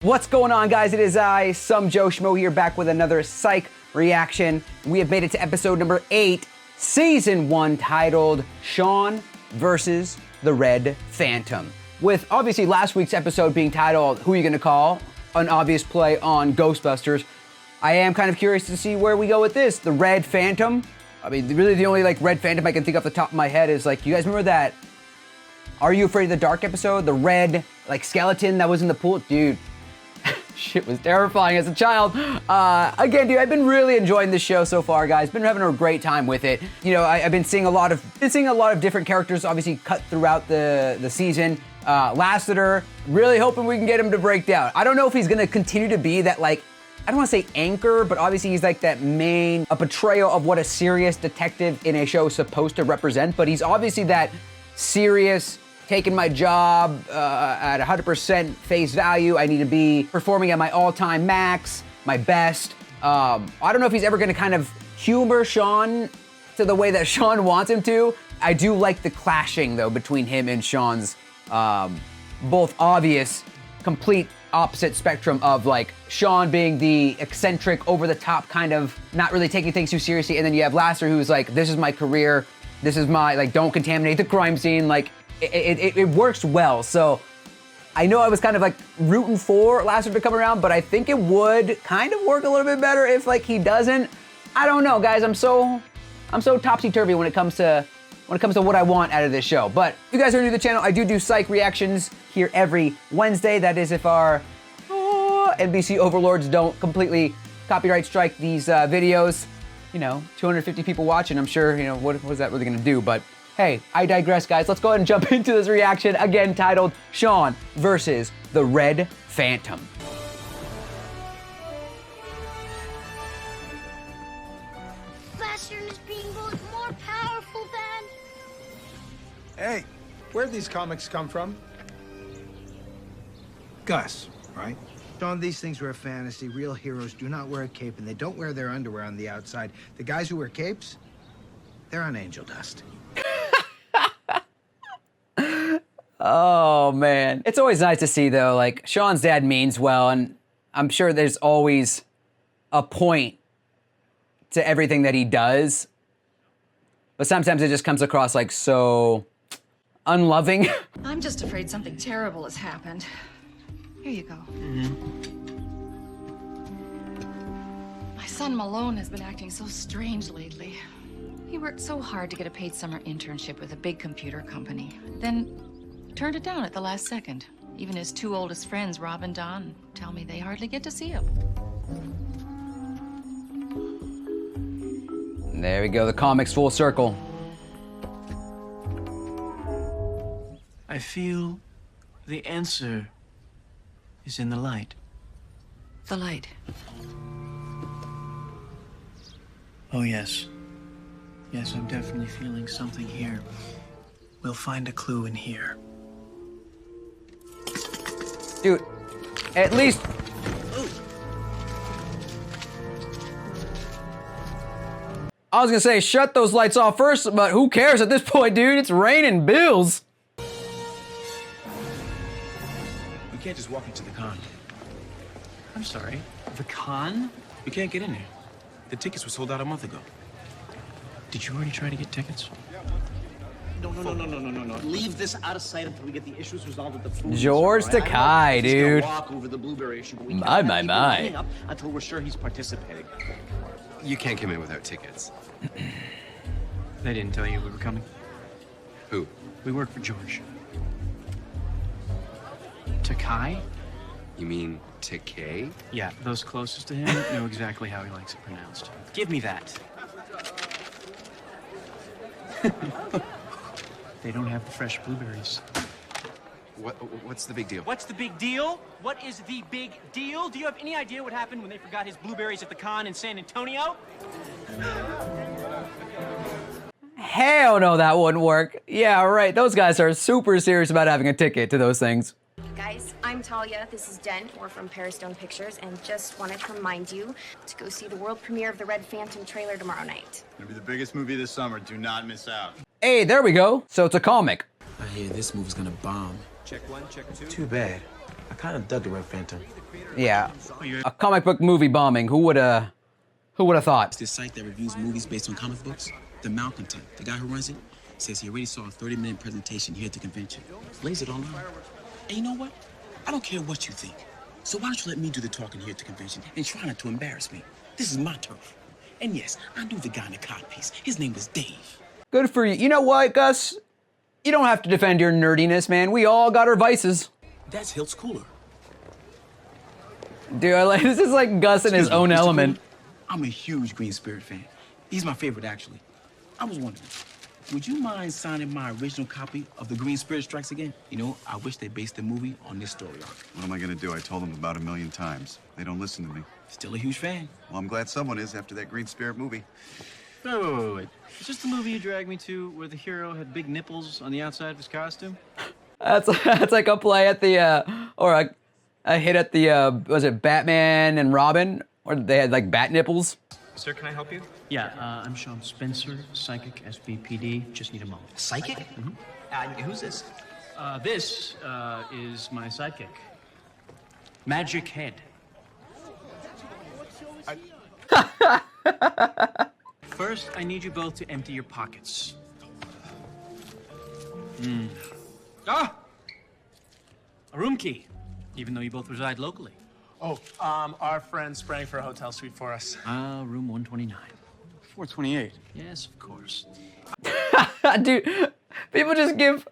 What's going on, guys? It is I, some Joe Schmo here, back with another Psych reaction. We have made it to episode number 8, season 1, titled Shawn versus the Red Phantom. With obviously last week's episode being titled Who Are You Gonna Call? An obvious play on Ghostbusters. I am kind of curious to see where we go with this. The Red Phantom. I mean, really the only Red Phantom I can think off the top of my head is you guys remember that Are You Afraid of the Dark episode? The red skeleton that was in the pool? Dude. Shit was terrifying as a child. Again, dude, I've been really enjoying this show so far, guys. Been having a great time with it. You know, I've been seeing a lot of different characters, obviously cut throughout the season. Lassiter, really hoping we can get him to break down. I don't know if he's gonna continue to be that I don't want to say anchor, but obviously he's that main, a portrayal of what a serious detective in a show is supposed to represent. But he's obviously that serious, taking my job at 100% face value. I need to be performing at my all-time max, my best. I don't know if he's ever gonna kind of humor Shawn to the way that Shawn wants him to. I do like the clashing, though, between him and Shawn's both obvious, complete opposite spectrum of Shawn being the eccentric, over-the-top kind of not really taking things too seriously, and then you have Lassiter who's this is my career, this is my, don't contaminate the crime scene, It works well. So I know I was kind of rooting for Lassiter to come around, but I think it would kind of work a little bit better if he doesn't. I don't know, guys. I'm so topsy-turvy when it comes to what I want out of this show. But if you guys are new to the channel, I do Psych reactions here every Wednesday. That is if our NBC overlords don't completely copyright strike these videos. You know, 250 people watching. I'm sure, what was that really gonna do? But hey, I digress, guys. Let's go ahead and jump into this reaction, again titled Shawn versus the Red Phantom. Faster is being both more powerful than... Hey, where'd these comics come from? Gus, right? Shawn, these things were a fantasy. Real heroes do not wear a cape, and they don't wear their underwear on the outside. The guys who wear capes, they're on angel dust. Oh, man. It's always nice to see, though, Shawn's dad means well, and I'm sure there's always a point to everything that he does. But sometimes it just comes across so unloving. I'm just afraid something terrible has happened. Here you go. My son Malone has been acting so strange lately. He worked so hard to get a paid summer internship with a big computer company, then turned it down at the last second. Even his 2 oldest friends, Rob and Don, tell me they hardly get to see him. There we go, the comics full circle. I feel the answer is in the light. The light. Oh, yes. Yes, I'm definitely feeling something here. We'll find a clue in here. Dude, at least... I was gonna say, shut those lights off first, but who cares at this point, dude? It's raining bills. We can't just walk into the con. I'm sorry, the con? We can't get in there. The tickets were sold out a month ago. Did you already try to get tickets? No. Leave this out of sight until we get the issues resolved with the food. George Takei, dude. Walk over the blueberry issue, but we My. cleaning up until we're sure he's participating. You can't come in without tickets. They didn't tell you we were coming. Who? We work for George. Takei? You mean Takei? Yeah, those closest to him know exactly how he likes it pronounced. Give me that. They don't have the fresh blueberries. What's the big deal? What's the big deal? What is the big deal? Do you have any idea what happened when they forgot his blueberries at the con in San Antonio? Hell no, that wouldn't work. Yeah, right. Those guys are super serious about having a ticket to those things. Guys, I'm Talia, this is Jen, we're from Pearstone Pictures, and just wanted to remind you to go see the world premiere of the Red Phantom trailer tomorrow night. It'll be the biggest movie this summer, do not miss out. Hey, there we go. So it's a comic. I hear this movie's gonna bomb. Check 1, check 2. Too bad. I kind of dug the Red Phantom. Yeah, a comic book movie bombing. Who would've thought? This site that reviews movies based on comic books, the Malcontent, the guy who runs it, says he already saw a 30-minute presentation here at the convention. Lays it online. And you know what? I don't care what you think. So why don't you let me do the talking here at the convention and try not to embarrass me? This is my turf. And yes, I knew the guy in the codpiece. His name was Dave. Good for you. You know what, Gus? You don't have to defend your nerdiness, man. We all got our vices. That's Hilt's cooler. Dude, this is like Gus in his own element. I'm a huge Green Spirit fan. He's my favorite, actually. I was wondering, would you mind signing my original copy of The Green Spirit Strikes Again? You know, I wish they based the movie on this story arc. What am I gonna do? I told them about 1,000,000 times. They don't listen to me. Still a huge fan. Well, I'm glad someone is after that Green Spirit movie. Wait. Is this the movie you dragged me to where the hero had big nipples on the outside of his costume? That's like a play at the, or a hit at the, was it Batman and Robin? Or they had like bat nipples? Sir, can I help you? Yeah, I'm Shawn Spencer, Psychic, SVPD. Just need a moment. Psychic? Mm-hmm. Who's this? This is my sidekick. Magic Head. First, I need you both to empty your pockets. A room key, even though you both reside locally. Oh, our friend sprang for a hotel suite for us. Room 129. 428. Yes, of course. Dude, people just give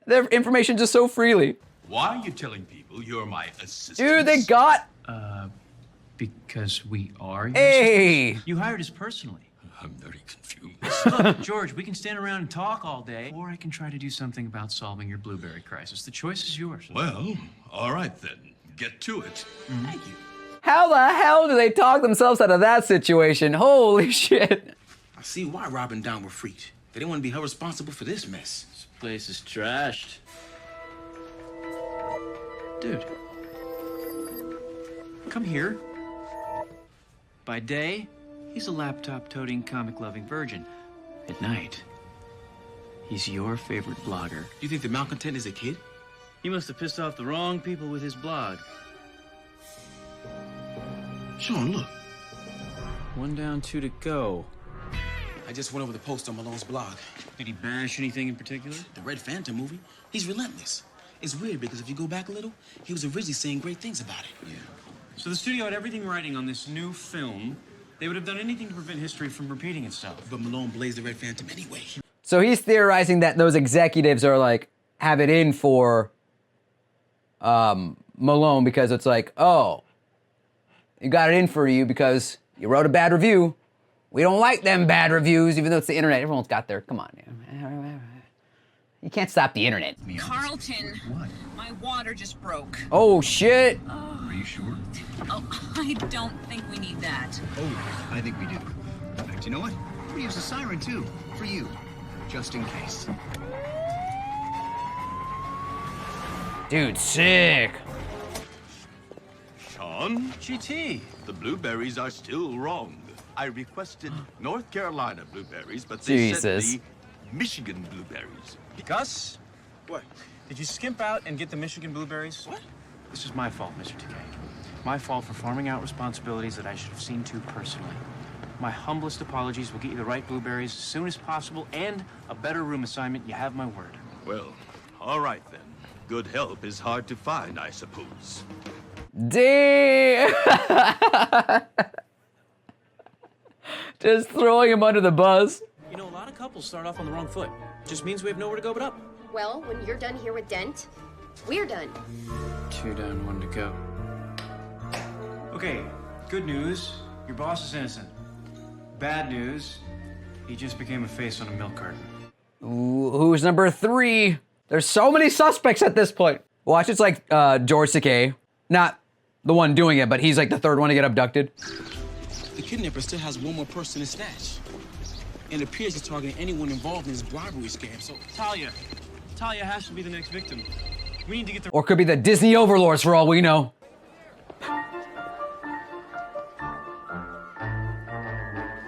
their information just so freely. Why are you telling people you're my assistant? Dude, they got... Because we are your Hey! assistants. You hired us personally. I'm very confused. Look, George, we can stand around and talk all day, or I can try to do something about solving your blueberry crisis. The choice is yours. Well, all right then. Get to it. Thank you. How the hell do they talk themselves out of that situation? Holy shit. I see why Rob and Don were freaked. They didn't want to be held responsible for this mess. This place is trashed. Dude. Come here. By day, he's a laptop-toting, comic-loving virgin. At night, he's your favorite blogger. You think the Malcontent is a kid? He must have pissed off the wrong people with his blog. Shawn, look. 1 down, 2 to go. I just went over the post on Malone's blog. Did he bash anything in particular? The Red Phantom movie. He's relentless. It's weird because if you go back a little, he was originally saying great things about it. Yeah. So the studio had everything writing on this new film. They would have done anything to prevent history from repeating itself. But Malone blazed the Red Phantom anyway. So he's theorizing that those executives are like, have it in for Malone because it's like, oh, you got it in for you because you wrote a bad review. We don't like them bad reviews, even though it's the internet. Everyone's got their, come on. You can't stop the internet. Carlton. What? My water just broke. Oh, shit. Are you sure? Oh, I don't think we need that. Oh, I think we do. In fact, you know what? We use a siren, too, for you, just in case. Dude, sick. Shawn, GT. the blueberries are still wrong. I requested North Carolina blueberries, but they sent me Michigan blueberries. Gus? What? Did you skimp out and get the Michigan blueberries? What? This is my fault, Mr. TK. My fault for farming out responsibilities that I should have seen to personally. My humblest apologies. Will get you the right blueberries as soon as possible and a better room assignment. You have my word. Well, all right then. Good help is hard to find, I suppose. Damn! Just throwing him under the bus. You know, a lot of couples start off on the wrong foot. Just means we have nowhere to go but up. Well, when you're done here with Dent, we're done. 2 down, 1 to go. Okay, good news. Your boss is innocent. Bad news. He just became a face on a milk carton. Ooh, who's number 3? There's so many suspects at this point. Watch, it's like George Takei. Not the one doing it, but he's like the 3rd one to get abducted. The kidnapper still has one more person to snatch. And it appears he's targeting anyone involved in his bribery scam, so... Talia has to be the next victim. We need to get the... Or could be the Disney overlords for all we know.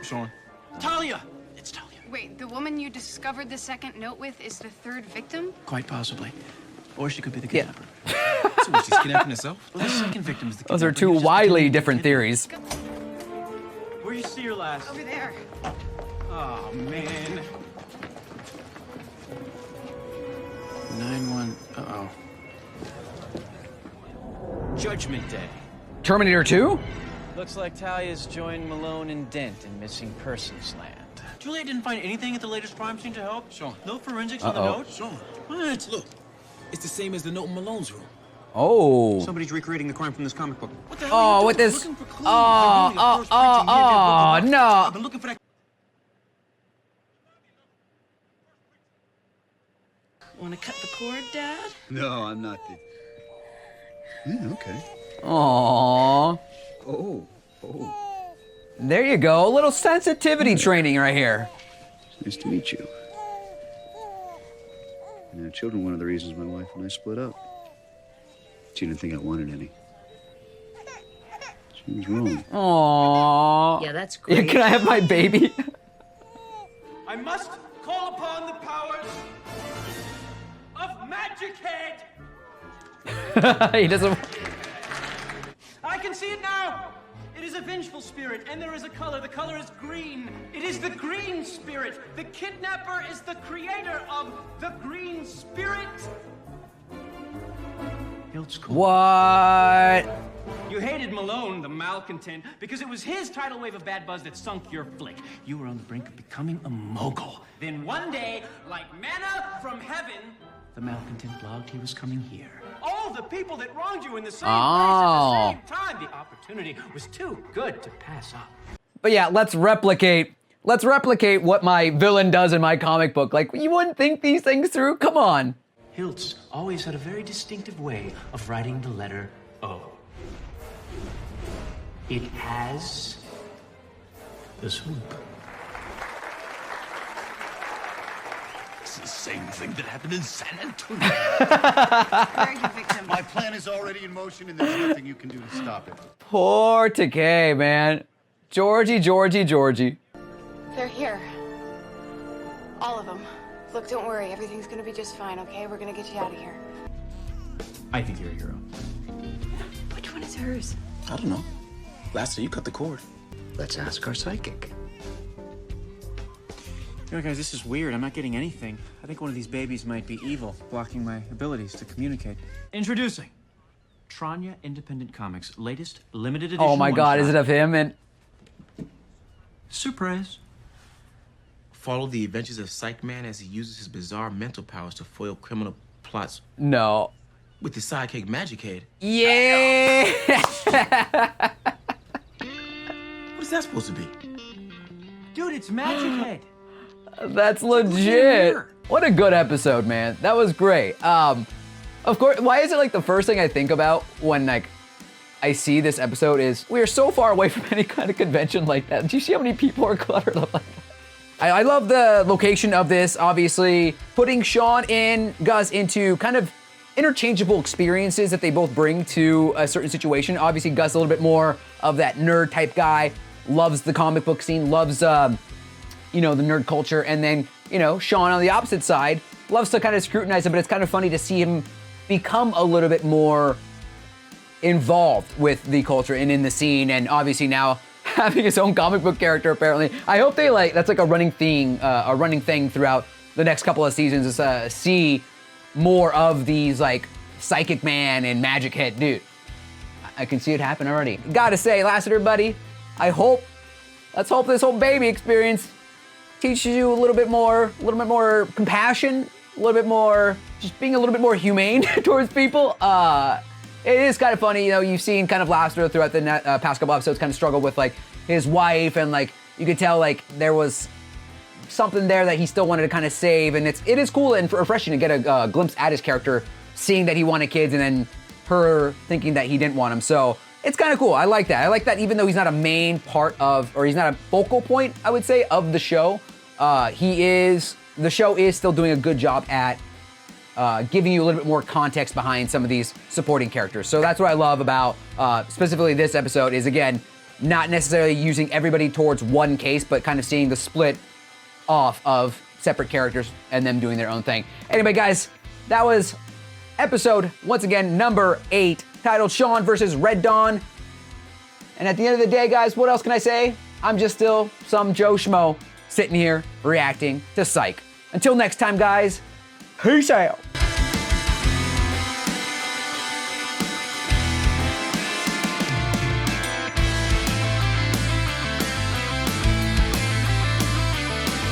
Shawn. Talia! It's Talia. Wait, the woman you discovered the second note with is the 3rd victim? Quite possibly. Or she could be the kidnapper. So what, she's kidnapping herself? Well, the second victim is the Those are kidnapper. two He was just widely pretending to be different kidnapped. theories. Where'd you see her last? Over there. Oh, man. 9-1. Uh-oh. Judgment Day. Terminator 2? Looks like Talia's joined Malone and Dent in missing persons land. Juliet didn't find anything at the latest crime scene to help? Shawn. No forensics on the Uh-oh. note? Shawn. What? Look, it's the same as the note in Malone's room. Oh. Somebody's recreating the crime from this comic book. What the hell Oh, are you with doing? this. Looking for clues. Oh, They're oh, doing the first preaching oh, near-death book. no. I've been looking for that. Want to cut the cord, Dad? No, I'm not the... Yeah, okay. Aww. Oh. There you go. A little sensitivity training right here. Nice to meet you. You know, children were one of the reasons my wife and I split up. She didn't think I wanted any. She was wrong. Aww. Yeah, that's Yeah, great. can I have my baby? I must call upon the powers of Magic Head. He doesn't. I can see it now. It is a vengeful spirit, and there is a color. The color is green. It is the green spirit. The kidnapper is the creator of the green spirit. What? You hated Malone, the malcontent, because it was his tidal wave of bad buzz that sunk your flick. You were on the brink of becoming a mogul. Then one day, like manna from heaven, the malcontent blogged he was coming here. All the people that wronged you in the same place at the same time. The opportunity was too good to pass up. But yeah, let's replicate what my villain does in my comic book. Like, you wouldn't think these things through? Come on. Hiltz always had a very distinctive way of writing the letter O. It has the swoop. It's the same thing that happened in San Antonio. Where are you, victim? My plan is already in motion, and there's nothing you can do to stop it. Poor Takei, man. Georgie. They're here. All of them. Look, don't worry. Everything's gonna be just fine, okay? We're gonna get you out of here. I think you're a hero. Which one is hers? I don't know. Last time you cut the cord. Let's ask our psychic. You know, guys, this is weird. I'm not getting anything. I think one of these babies might be evil, blocking my abilities to communicate. Introducing Tranya Independent Comics' latest limited edition. Oh my God, is it one-shot. of him? And Surprise. Follow the adventures of Psych Man as he uses his bizarre mental powers to foil criminal plots no. with his sidekick Magic Head. Yeah. What is that supposed to be? Dude, it's Magic Head. That's legit. What a good episode, man. That was great. Of course, why is it like the first thing I think about when like I see this episode is we are so far away from any kind of convention like that. Do you see how many people are cluttered up like that? I love the location of this, obviously. Putting Shawn and Gus into kind of interchangeable experiences that they both bring to a certain situation. Obviously, Gus a little bit more of that nerd type guy, loves the comic book scene, loves, the nerd culture. And then, Shawn on the opposite side loves to kind of scrutinize it, but it's kind of funny to see him become a little bit more involved with the culture and in the scene. And obviously now having his own comic book character, apparently. I hope they that's like a running thing throughout the next couple of seasons is see more of these like Psychic Man and Magic Head. Dude, I can see it happen already. Gotta say, last everybody, let's hope this whole baby experience teaches you a little bit more compassion, a little bit more, just being a little bit more humane towards people. It is kind of funny, you've seen kind of Lassiter throughout the past couple episodes kind of struggle with like his wife, and like you could tell like there was something there that he still wanted to kind of save, and it is cool and refreshing to get a glimpse at his character, seeing that he wanted kids and then her thinking that he didn't want them. So it's kind of cool. I like that. I like that even though he's not a main part of, or he's not a focal point, I would say, of the show, the show is still doing a good job at giving you a little bit more context behind some of these supporting characters. So that's what I love about specifically this episode is, again, not necessarily using everybody towards one case, but kind of seeing the split off of separate characters and them doing their own thing. Anyway, guys, that was episode, once again, number 8, titled Shawn versus Red Dawn. And at the end of the day, guys, what else can I say? I'm just still some Joe Schmo sitting here reacting to Psych. Until next time, guys, peace out.